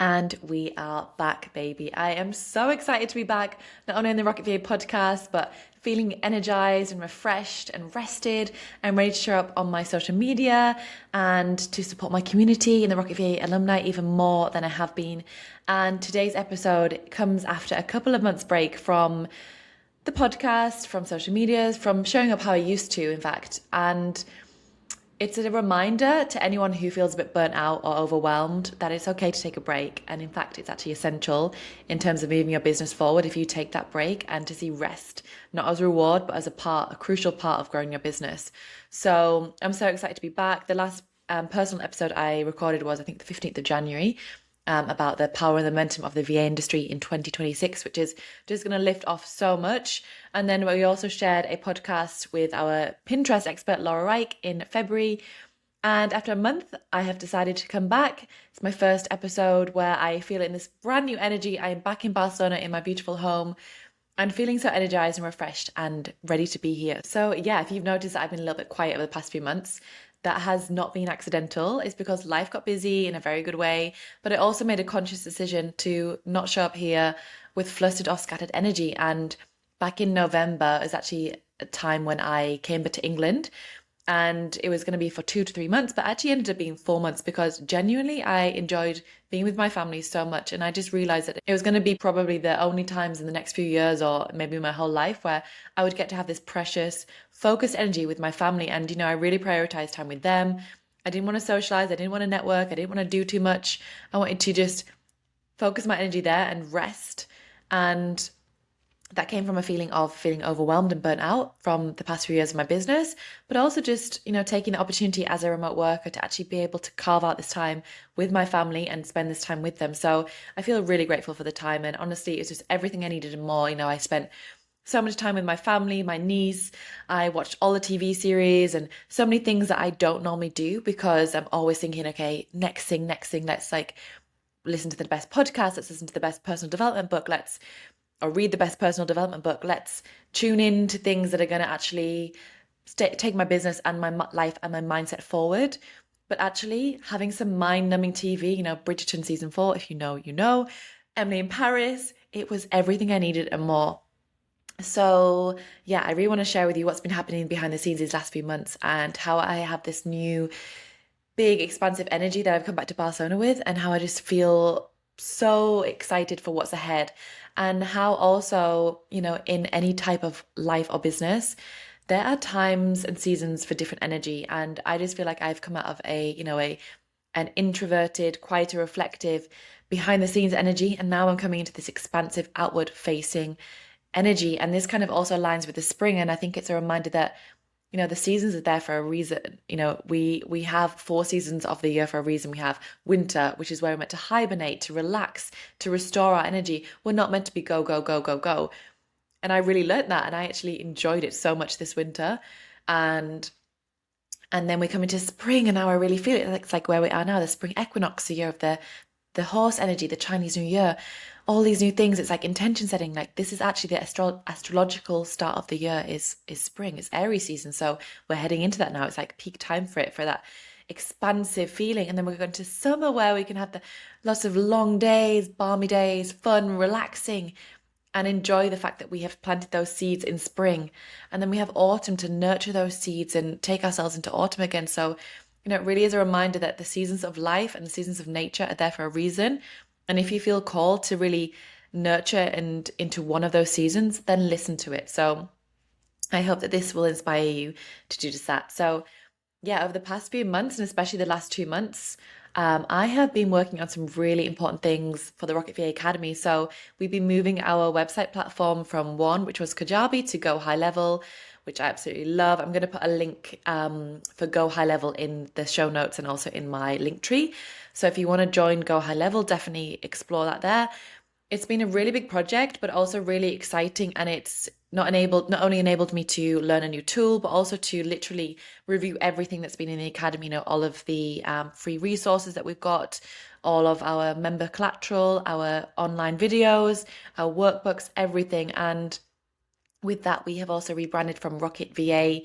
And we are back, baby. I am so excited to be back, not only on the Rocket VA podcast, but feeling energized and refreshed and rested. I'm ready to show up on my social media and to support my community and the Rocket VA alumni even more than I have been. And today's episode comes after a couple of months break from the podcast, from social medias, from showing up how I used to, in fact. And it's a reminder to anyone who feels a bit burnt out or overwhelmed that it's okay to take a break. And in fact, it's actually essential in terms of moving your business forward if you take that break, and to see rest, not as a reward, but as a crucial part of growing your business. So I'm so excited to be back. The last personal episode I recorded was, I think, the 15th of January. About the power and the momentum of the VA industry in 2026, which is just going to lift off so much. And then we also shared a podcast with our Pinterest expert, Laura Reich, in February. And after a month, I have decided to come back. It's my first episode where I feel in this brand new energy. I am back in Barcelona in my beautiful home and feeling so energized and refreshed and ready to be here. So yeah, if you've noticed that I've been a little bit quiet over the past few months, that has not been accidental. It's because life got busy in a very good way, but I also made a conscious decision to not show up here with flustered or scattered energy. And back in November is actually a time when I came back to England, and it was going to be for 2 to 3 months, but actually ended up being 4 months because genuinely I enjoyed being with my family so much. And I just realized that it was going to be probably the only times in the next few years, or maybe my whole life, where I would get to have this precious, focused energy with my family. And, I really prioritized time with them. I didn't want to socialize. I didn't want to network. I didn't want to do too much. I wanted to just focus my energy there and rest. And that came from a feeling of feeling overwhelmed and burnt out from the past few years of my business, but also just, taking the opportunity as a remote worker to actually be able to carve out this time with my family and spend this time with them. So I feel really grateful for the time. And honestly, it's just everything I needed and more. I spent so much time with my family, my niece. I watched all the TV series and so many things that I don't normally do because I'm always thinking, okay, next thing, let's listen to the best podcast, let's listen to the best personal development book, or read the best personal development book. Let's tune in to things that are going to actually take my business and my life and my mindset forward. But actually having some mind-numbing TV, Bridgerton season 4, if you know, you know. Emily in Paris, it was everything I needed and more. So yeah, I really want to share with you what's been happening behind the scenes these last few months and how I have this new big expansive energy that I've come back to Barcelona with, and how I just feel so excited for what's ahead. And how also, in any type of life or business, there are times and seasons for different energy. And I just feel like I've come out of an introverted, quieter, reflective, behind the scenes energy. And now I'm coming into this expansive, outward facing energy. And this kind of also aligns with the spring. And I think it's a reminder that, the seasons are there for a reason. We have 4 seasons of the year for a reason. We have winter, which is where we're meant to hibernate, to relax, to restore our energy. We're not meant to be go, go, go, go, go. And I really learned that, and I actually enjoyed it so much this winter. And then we come into spring, and now I really feel it. It's like where we are now, the spring equinox, the year of the horse energy, the Chinese New Year, all these new things. It's like intention setting. Like this is actually the astrological start of the year is spring. It's Aries season. So we're heading into that now. It's like peak time for that expansive feeling. And then we're going to summer where we can have lots of long days, balmy days, fun, relaxing, and enjoy the fact that we have planted those seeds in spring. And then we have autumn to nurture those seeds and take ourselves into autumn again. So it really is a reminder that the seasons of life and the seasons of nature are there for a reason. And if you feel called to really nurture and into one of those seasons, then listen to it. So I hope that this will inspire you to do just that. So yeah, over the past few months, and especially the last 2 months, I have been working on some really important things for the Rocket VA Academy. So we've been moving our website platform from one, which was Kajabi, to Go High Level, which I absolutely love. I'm going to put a link for Go High Level in the show notes and also in my link tree. So if you want to join Go High Level, definitely explore that there. It's been a really big project, but also really exciting. And it's not only enabled me to learn a new tool, but also to literally review everything that's been in the academy. All of the free resources that we've got, all of our member collateral, our online videos, our workbooks, everything. And with that, we have also rebranded from Rocket VA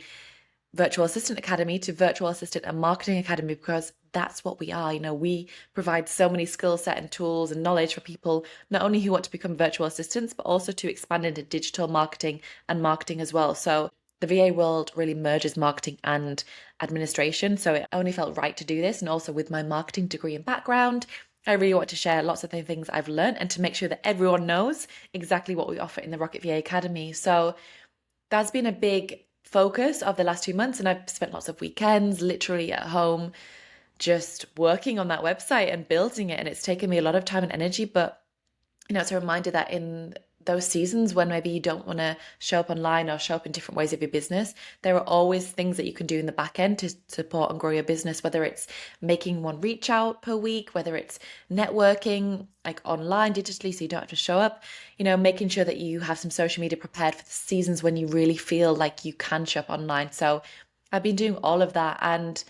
Virtual Assistant Academy to Virtual Assistant and Marketing Academy, because that's what we are. We provide so many skill set and tools and knowledge for people, not only who want to become virtual assistants, but also to expand into digital marketing and marketing as well. So the VA world really merges marketing and administration. So it only felt right to do this. And also with my marketing degree and background, I really want to share lots of the things I've learned and to make sure that everyone knows exactly what we offer in the Rocket VA Academy. So that's been a big focus of the last 2 months. And I've spent lots of weekends literally at home just working on that website and building it. And it's taken me a lot of time and energy. But, it's a reminder that in those seasons when maybe you don't want to show up online or show up in different ways of your business, there are always things that you can do in the back end to support and grow your business, whether it's making one reach out per week, whether it's networking like online digitally so you don't have to show up, making sure that you have some social media prepared for the seasons when you really feel like you can show up online. So I've been doing all of that, and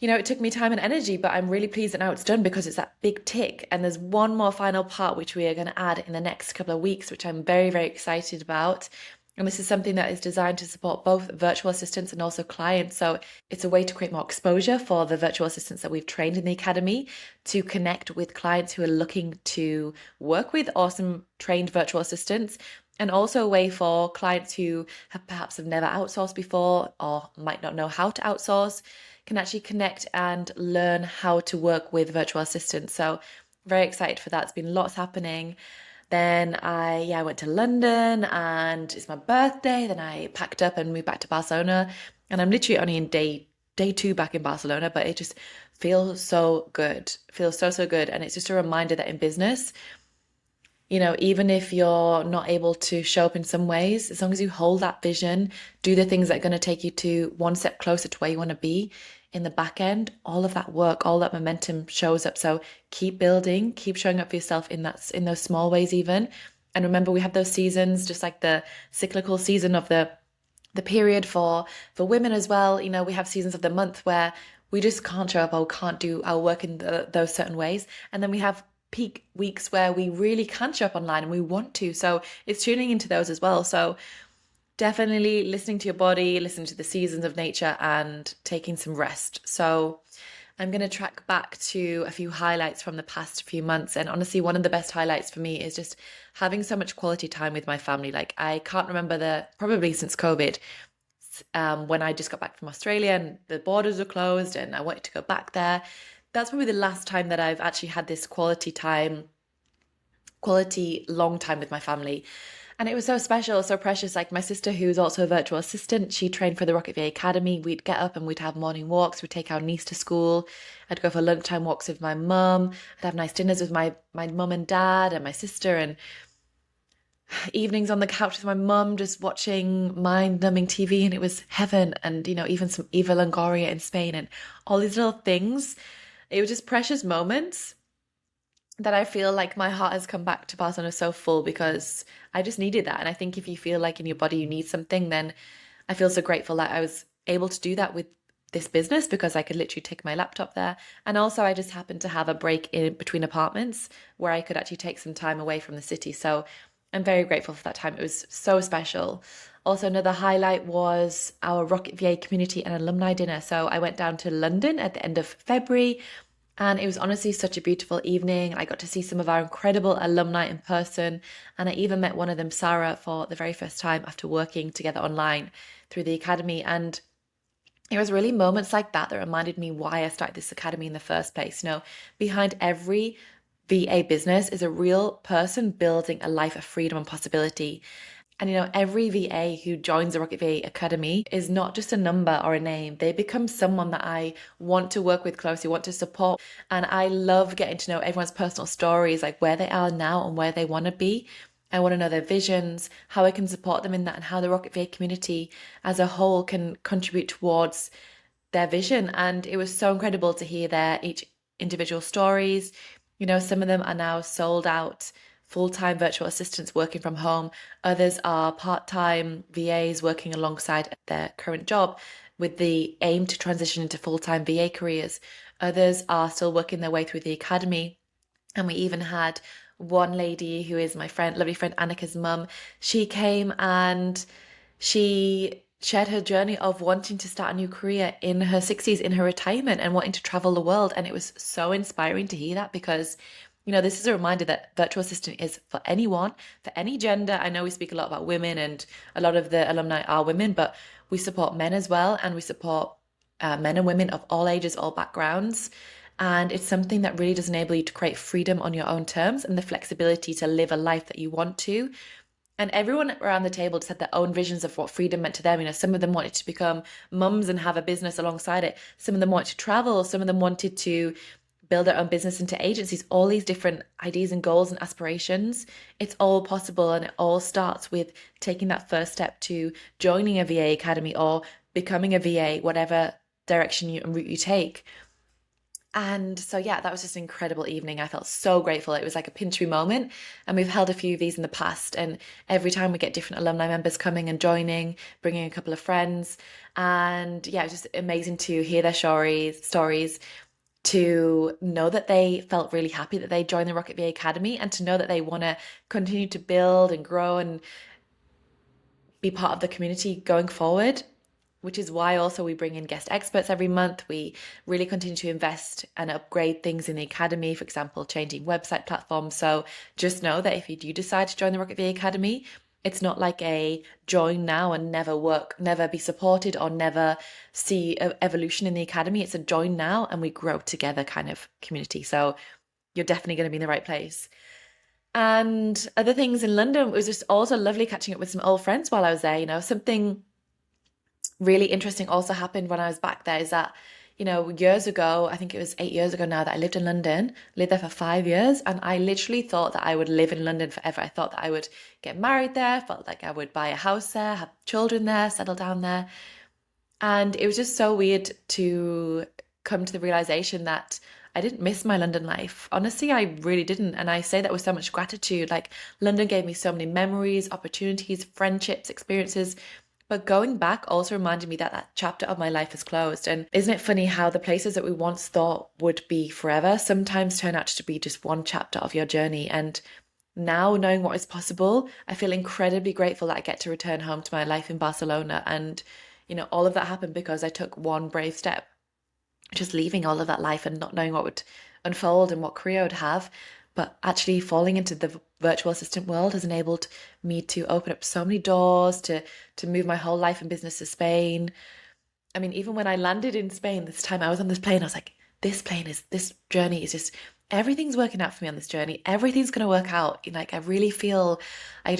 it took me time and energy, but I'm really pleased that now it's done because it's that big tick. And there's one more final part which we are going to add in the next couple of weeks, which I'm very, very excited about. And this is something that is designed to support both virtual assistants and also clients. So it's a way to create more exposure for the virtual assistants that we've trained in the academy to connect with clients who are looking to work with awesome trained virtual assistants. And also a way for clients who have never outsourced before or might not know how to outsource can actually connect and learn how to work with virtual assistants. So very excited for that. It's been lots happening. Then I went to London and it's my birthday. Then I packed up and moved back to Barcelona. And I'm literally only in day 2 back in Barcelona, but it just feels so good. Feels so, so good. And it's just a reminder that in business, even if you're not able to show up in some ways, as long as you hold that vision, do the things that are going to take you to one step closer to where you want to be in the back end, all of that work, all that momentum shows up. So keep building, keep showing up for yourself in those small ways even. And remember, we have those seasons, just like the cyclical season of the period for women as well. We have seasons of the month where we just can't show up or can't do our work in those certain ways. And then we have peak weeks where we really can show up online and we want to. So it's tuning into those as well. So definitely listening to your body, listening to the seasons of nature and taking some rest. So I'm going to track back to a few highlights from the past few months. And honestly, one of the best highlights for me is just having so much quality time with my family. Like I can't remember probably since COVID, when I just got back from Australia and the borders were closed and I wanted to go back there. That's probably the last time that I've actually had this quality long time with my family. And it was so special, so precious. Like my sister, who's also a virtual assistant, she trained for the Rocket VA Academy. We'd get up and we'd have morning walks. We'd take our niece to school. I'd go for lunchtime walks with my mum. I'd have nice dinners with my mum and dad and my sister, and evenings on the couch with my mum just watching mind-numbing TV, and it was heaven. And, even some Eva Longoria in Spain and all these little things. It was just precious moments that I feel like my heart has come back to Barcelona so full because I just needed that. And I think if you feel like in your body you need something, then I feel so grateful that I was able to do that with this business because I could literally take my laptop there. And also I just happened to have a break in between apartments where I could actually take some time away from the city. So I'm very grateful for that time. It was so special. Also, another highlight was our Rocket VA community and alumni dinner. So I went down to London at the end of February, and it was honestly such a beautiful evening. I got to see some of our incredible alumni in person, and I even met one of them, Sarah, for the very first time after working together online through the academy. And it was really moments like that that reminded me why I started this academy in the first place. Behind every VA business is a real person building a life of freedom and possibility. And every VA who joins the Rocket VA Academy is not just a number or a name. They become someone that I want to work with closely, want to support. And I love getting to know everyone's personal stories, like where they are now and where they want to be. I want to know their visions, how I can support them in that, and how the Rocket VA community as a whole can contribute towards their vision. And it was so incredible to hear their each individual stories. Some of them are now sold out full-time virtual assistants working from home. Others are part-time VAs working alongside their current job with the aim to transition into full-time VA careers. Others are still working their way through the academy. And we even had one lady who is my friend, lovely friend Annika's mum. She came and she shared her journey of wanting to start a new career in her 60s, in her retirement, and wanting to travel the world. And it was so inspiring to hear that because, this is a reminder that virtual assistant is for anyone, for any gender. I know we speak a lot about women and a lot of the alumni are women, but we support men as well. And we support men and women of all ages, all backgrounds. And it's something that really does enable you to create freedom on your own terms and the flexibility to live a life that you want to. And everyone around the table just had their own visions of what freedom meant to them. Some of them wanted to become mums and have a business alongside it. Some of them wanted to travel. Some of them wanted to build their own business into agencies. All these different ideas and goals and aspirations. It's all possible, and it all starts with taking that first step to joining a VA academy or becoming a VA, whatever direction and route you take. And so, yeah, that was just an incredible evening. I felt so grateful. It was like a pinch me moment. And we've held a few of these in the past. And every time we get different alumni members coming and joining, bringing a couple of friends. And yeah, it was just amazing to hear their stories, to know that they felt really happy that they joined the Rocket VA Academy, and to know that they want to continue to build and grow and be part of the community going forward. Which is why also we bring in guest experts every month. We really continue to invest and upgrade things in the academy, for example, changing website platforms. So just know that if you do decide to join the Rocket VA Academy, it's not like a join now and never be supported or never see evolution in the academy. It's a join now and we grow together kind of community. So you're definitely going to be in the right place. And other things in London, it was just also lovely catching up with some old friends while I was there. Something really interesting also happened when I was back there is that, years ago, I think it was 8 years ago now, that I lived in London, lived there for 5 years, and I literally thought that I would live in London forever. I thought that I would get married there, felt like I would buy a house there, have children there, settle down there. And it was just so weird to come to the realization that I didn't miss my London life. Honestly, I really didn't. And I say that with so much gratitude. Like, London gave me so many memories, opportunities, friendships, experiences. But going back also reminded me that that chapter of my life is closed. And isn't it funny how the places that we once thought would be forever sometimes turn out to be just one chapter of your journey? And now, knowing what is possible, I feel incredibly grateful that I get to return home to my life in Barcelona. And, all of that happened because I took one brave step, just leaving all of that life and not knowing what would unfold and what career I would have. But actually falling into the virtual assistant world has enabled me to open up so many doors, to move my whole life and business to Spain. I mean, even when I landed in Spain this time, I was on this plane, I was like, this journey is just, everything's working out for me on this journey. Everything's going to work out. Like, I really feel I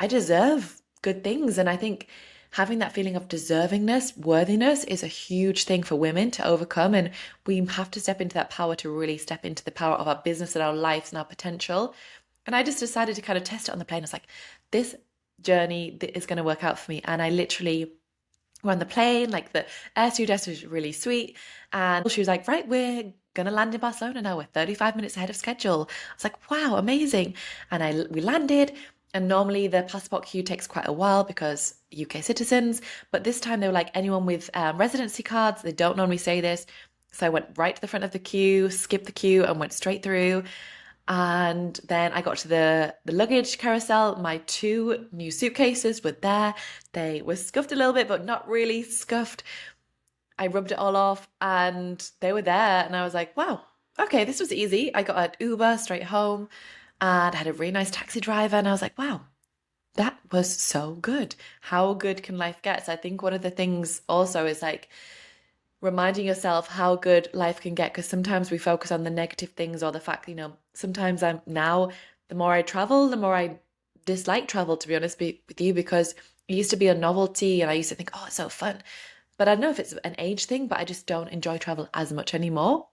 deserve good things. And I think having that feeling of deservingness, worthiness is a huge thing for women to overcome. And we have to step into that power to really step into the power of our business and our lives and our potential. And I just decided to kind of test it on the plane. I was like, this journey is going to work out for me. And I literally were on the plane, like the air stewardess was really sweet. And she was like, right, we're going to land in Barcelona now. We're 35 minutes ahead of schedule. I was like, wow, amazing. And we landed. And normally the passport queue takes quite a while because UK citizens, but this time they were like, anyone with residency cards, they don't normally say this. So I went right to the front of the queue, skipped the queue and went straight through. And then I got to the luggage carousel. My 2 new suitcases were there. They were scuffed a little bit, but not really scuffed. I rubbed it all off and they were there. And I was like, wow, okay, this was easy. I got an Uber straight home. And I had a really nice taxi driver, and I was like, wow, that was so good. How good can life get? So I think one of the things also is like reminding yourself how good life can get, because sometimes we focus on the negative things or the fact, sometimes the more I travel, the more I dislike travel, to be honest with you, because it used to be a novelty and I used to think, oh, it's so fun. But I don't know if it's an age thing, but I just don't enjoy travel as much anymore.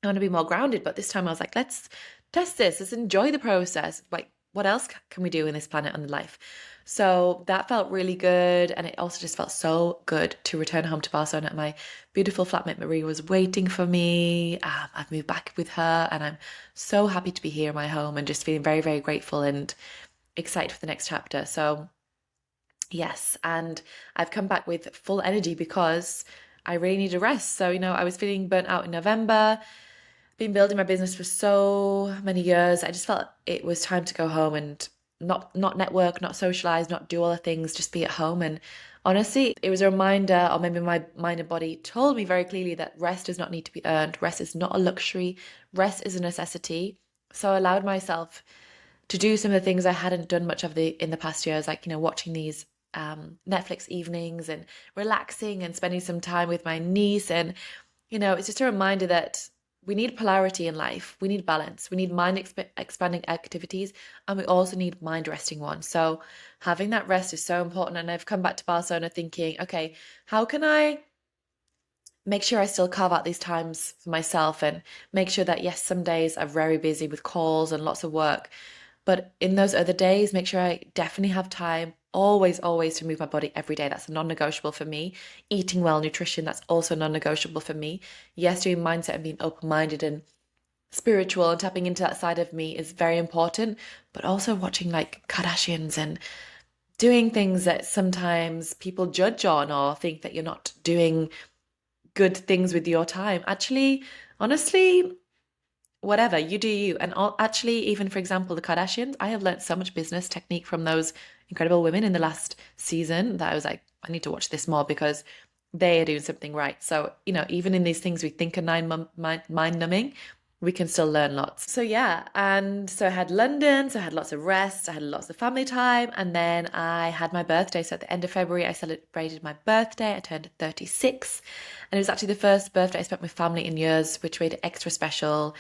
I want to be more grounded, but this time I was like, let's test this. Let's enjoy the process. Like, what else can we do in this planet and life? So that felt really good. And it also just felt so good to return home to Barcelona. My beautiful flatmate Marie was waiting for me. I've moved back with her and I'm so happy to be here in my home and just feeling very, very grateful and excited for the next chapter. So yes, and I've come back with full energy because I really need a rest. So, I was feeling burnt out in November. Been building my business for so many years. I just felt it was time to go home and not network, not socialize, not do all the things, just be at home. And Honestly, it was a reminder, or maybe my mind and body told me very clearly that rest does not need to be earned. Rest is not a luxury. Rest is a necessity. So I allowed myself to do some of the things I hadn't done much of in the past years, like, watching these Netflix evenings and relaxing and spending some time with my niece. And, it's just a reminder that we need polarity in life. We need balance. We need expanding activities, and we also need mind resting ones. So having that rest is so important. And I've come back to Barcelona thinking, okay, how can I make sure I still carve out these times for myself and make sure that, yes, some days are very busy with calls and lots of work. But in those other days, make sure I definitely have time, always to move my body every day. That's a non-negotiable for me. Eating well, nutrition, that's also non-negotiable for me. Yes, doing mindset and being open-minded and spiritual and tapping into that side of me is very important. But also watching like Kardashians and doing things that sometimes people judge on or think that you're not doing good things with your time. Actually, honestly, whatever, you do you. And actually, even for example, the Kardashians, I have learned so much business technique from those incredible women in the last season that I was like, I need to watch this more because they are doing something right. So, even in these things we think are mind numbing, we can still learn lots. So, yeah. And so I had London, so I had lots of rest, I had lots of family time. And then I had my birthday. So at the end of February, I celebrated my birthday. I turned 36. And it was actually the first birthday I spent with family in years, which made it extra special.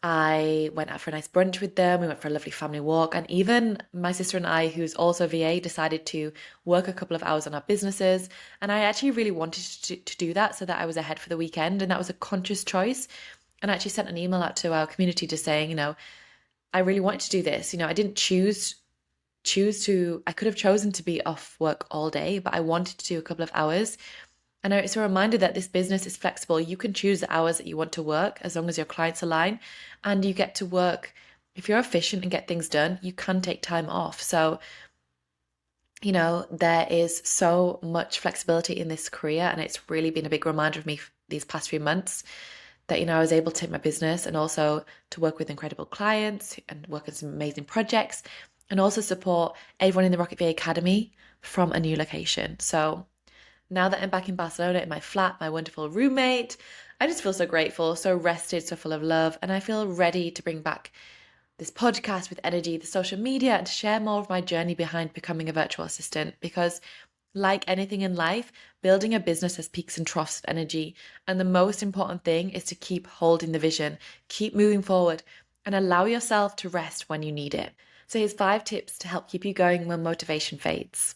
I went out for a nice brunch with them. We went for a lovely family walk. And even my sister and I, who's also VA, decided to work a couple of hours on our businesses. And I actually really wanted to do that so that I was ahead for the weekend. And that was a conscious choice. And I actually sent an email out to our community just saying, I really wanted to do this. I didn't choose to, I could have chosen to be off work all day, but I wanted to do a couple of hours. And it's a reminder that this business is flexible. You can choose the hours that you want to work as long as your clients align, and you get to work. If you're efficient and get things done, you can take time off. So, there is so much flexibility in this career, and it's really been a big reminder of me these past few months that, I was able to take my business and also to work with incredible clients and work on some amazing projects and also support everyone in the Rocket VA Academy from a new location. So now that I'm back in Barcelona in my flat, my wonderful roommate, I just feel so grateful, so rested, so full of love, and I feel ready to bring back this podcast with energy, the social media, and to share more of my journey behind becoming a virtual assistant. Because like anything in life, building a business has peaks and troughs of energy. And the most important thing is to keep holding the vision, keep moving forward, and allow yourself to rest when you need it. So here's 5 tips to help keep you going when motivation fades.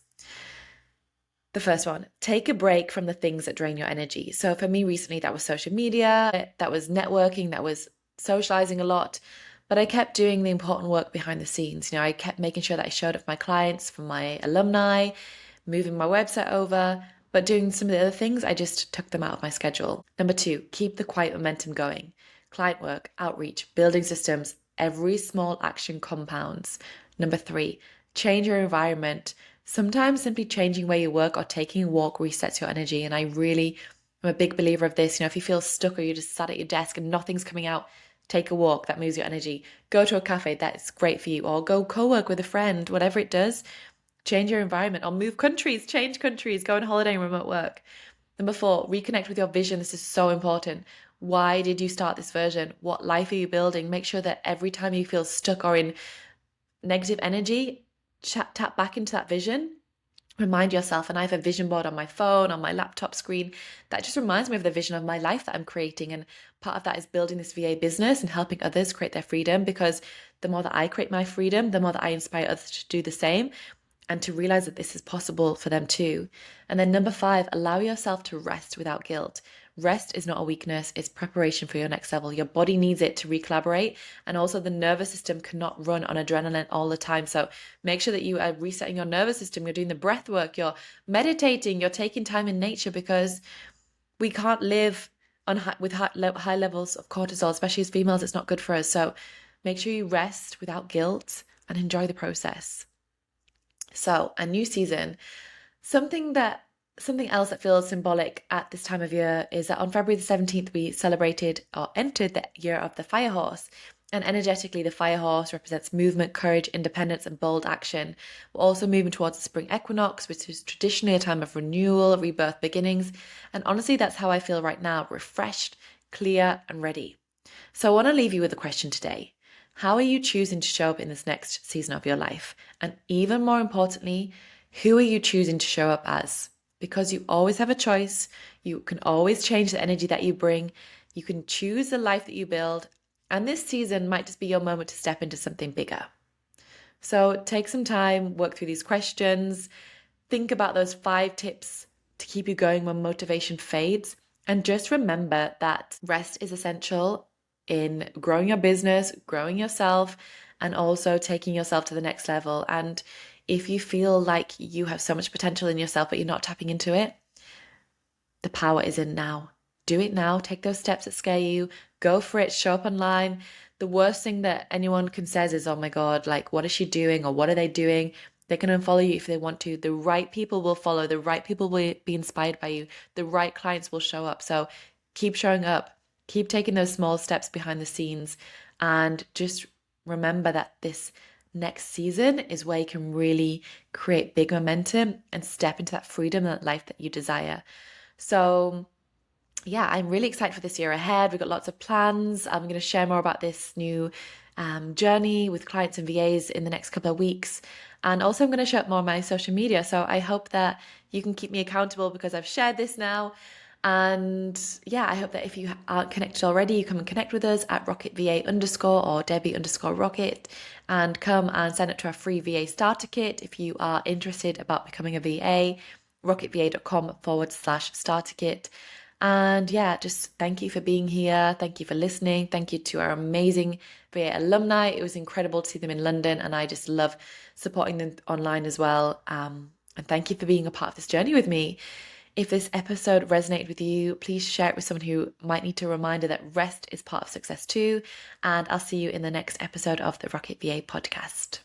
The first one, take a break from the things that drain your energy. So for me recently, that was social media, that was networking, that was socializing a lot. But I kept doing the important work behind the scenes. I kept making sure that I showed up for my clients, for my alumni, moving my website over, but doing some of the other things, I just took them out of my schedule. Number 2, keep the quiet momentum going. Client work, outreach, building systems, every small action compounds. Number 3, change your environment. Sometimes simply changing where you work or taking a walk resets your energy. And I really am a big believer of this. If you feel stuck or you're just sat at your desk and nothing's coming out, take a walk, that moves your energy. Go to a cafe, that's great for you. Or go co-work with a friend, whatever it does. Change your environment or move countries, change countries, go on holiday and remote work. Number 4, reconnect with your vision. This is so important. Why did you start this version? What life are you building? Make sure that every time you feel stuck or in negative energy, tap back into that vision. Remind yourself, and I have a vision board on my phone, on my laptop screen, that just reminds me of the vision of my life that I'm creating. And part of that is building this VA business and helping others create their freedom, because the more that I create my freedom, the more that I inspire others to do the same and to realize that this is possible for them too. And then number 5, allow yourself to rest without guilt. Rest is not a weakness, it's preparation for your next level. Your body needs it to recollaborate, and also the nervous system cannot run on adrenaline all the time. So make sure that you are resetting your nervous system, you're doing the breath work, you're meditating, you're taking time in nature, because we can't live with high levels of cortisol, especially as females. It's not good for us. So make sure you rest without guilt and enjoy the process. So a new season, something else that feels symbolic at this time of year is that on February the 17th, we celebrated or entered the year of the fire horse. And energetically, the fire horse represents movement, courage, independence, and bold action. We're also moving towards the spring equinox, which is traditionally a time of renewal, rebirth, beginnings. And honestly, that's how I feel right now, refreshed, clear, and ready. So I want to leave you with a question today. How are you choosing to show up in this next season of your life? And even more importantly, who are you choosing to show up as? Because you always have a choice. You can always change the energy that you bring. You can choose the life that you build. And this season might just be your moment to step into something bigger. So take some time, work through these questions, think about those 5 tips to keep you going when motivation fades. And just remember that rest is essential in growing your business, growing yourself, and also taking yourself to the next level. And if you feel like you have so much potential in yourself, but you're not tapping into it, the power is in now. Do it now. Take those steps that scare you. Go for it. Show up online. The worst thing that anyone can say is, oh my God, like, what is she doing? Or what are they doing? They can unfollow you if they want to. The right people will follow. The right people will be inspired by you. The right clients will show up. So keep showing up. Keep taking those small steps behind the scenes. And just remember that this next season is where you can really create big momentum and step into that freedom and that life that you desire. So yeah, I'm really excited for this year ahead. We've got lots of plans. I'm going to share more about this new journey with clients and VAs in the next couple of weeks. And also I'm going to share up more on my social media. So I hope that you can keep me accountable because I've shared this now. And yeah, I hope that if you aren't connected already, you come and connect with us at rocketva_ or Debbie_rocket and come and sign up to our free VA starter kit if you are interested about becoming a VA, rocketva.com/starter kit. And yeah, just thank you for being here. Thank you for listening. Thank you to our amazing VA alumni. It was incredible to see them in London, and I just love supporting them online as well. And thank you for being a part of this journey with me. If this episode resonated with you, please share it with someone who might need a reminder that rest is part of success too. And I'll see you in the next episode of the Rocket VA podcast.